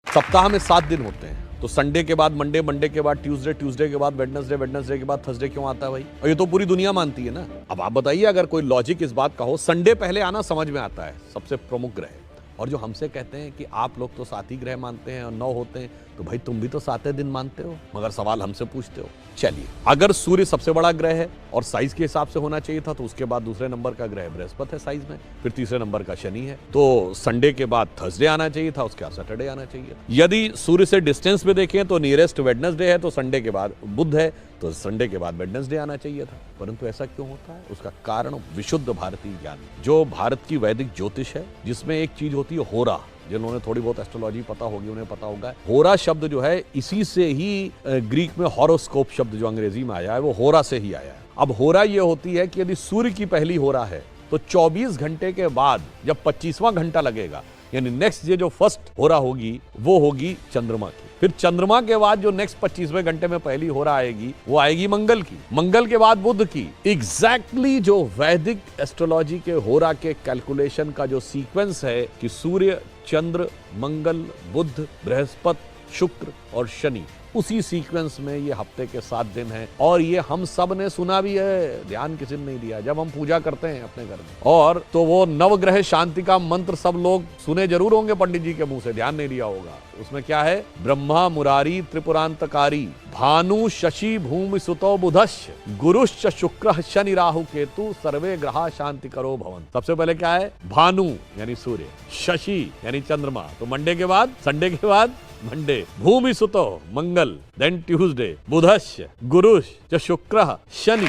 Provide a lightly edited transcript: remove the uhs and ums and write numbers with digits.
सप्ताह में 7 दिन होते हैं, तो संडे के बाद मंडे, मंडे के बाद ट्यूसडे, ट्यूसडे के बाद वेडनेसडे, वेडनेसडे के बाद थर्सडे क्यों आता है भाई? और ये तो पूरी दुनिया मानती है ना। अब आप बताइए, अगर कोई लॉजिक इस बात का हो, संडे पहले आना समझ में आता है, सबसे प्रमुख ग्रह। और जो हमसे कहते हैं कि आप लोग तो 7 ही ग्रह मानते हैं और 9 होते हैं, तो भाई तुम भी तो 7 दिन मानते हो, मगर सवाल हमसे पूछते हो। चलिए, अगर सूर्य सबसे बड़ा ग्रह है और साइज के हिसाब से होना चाहिए था, तो उसके बाद दूसरे नंबर का ग्रह बृहस्पति है साइज में, फिर तीसरे नंबर का शनि है, तो संडे के बाद थर्सडे आना चाहिए था, उसके बाद सैटरडे आना चाहिए। यदि सूर्य से डिस्टेंस पे देखें तो नियरेस्ट वेडनेसडे है, तो संडे के बाद बुध है, तो संडे के बाद वेडनेसडे आना चाहिए था। परंतु ऐसा क्यों होता है? उसका कारण विशुद्ध भारतीय ज्ञान, जो भारत की वैदिक ज्योतिष है, जिसमें एक चीज होती है होरा। जिन्होंने थोड़ी बहुत एस्ट्रोलॉजी पता होगी उन्हें पता होगा, होरा शब्द जो है इसी से ही ग्रीक में हॉरोस्कोप शब्द जो अंग्रेजी में आया है वो होरा से ही आया है। अब होरा ये होती है कि यदि सूर्य की पहली होरा है तो 24 घंटे के बाद जब 25वां घंटा लगेगा, यानी नेक्स्ट ये जो फर्स्ट होरा होगी वो होगी चंद्रमा की। फिर चंद्रमा के बाद जो नेक्स्ट 25वें घंटे में पहली होरा आएगी वो आएगी मंगल की, मंगल के बाद बुध की। एग्जैक्टली जो वैदिक एस्ट्रोलॉजी के होरा के कैलकुलेशन का जो सीक्वेंस है कि सूर्य, चंद्र, मंगल, बुध, बृहस्पति, शुक्र और शनि, उसी सीक्वेंस में ये हफ्ते के 7 दिन हैं। और ये हम सब ने सुना भी है, ध्यान किसी ने नहीं दिया जब हम पूजा करते हैं अपने घर में। और तो वो नवग्रह शांति का मंत्र सब लोग सुने जरूर होंगे पंडित जी के मुंह से, ध्यान नहीं दिया होगा। उसमें क्या है? ब्रह्मा मुरारी त्रिपुरांतकारी, भानु शशि भूमि सुतो बुधश्च, गुरुश्च शुक्र शनि राहु केतु, सर्वे ग्रहा शांति करो भवन। सबसे पहले क्या है? भानु यानी सूर्य, शशि यानी चंद्रमा, तो मंडे के बाद, संडे के बाद मंडे, भूमि सुतो मंगल, देन ट्यूसडे, बुधश्च, गुरुश्च शुक्र शनि।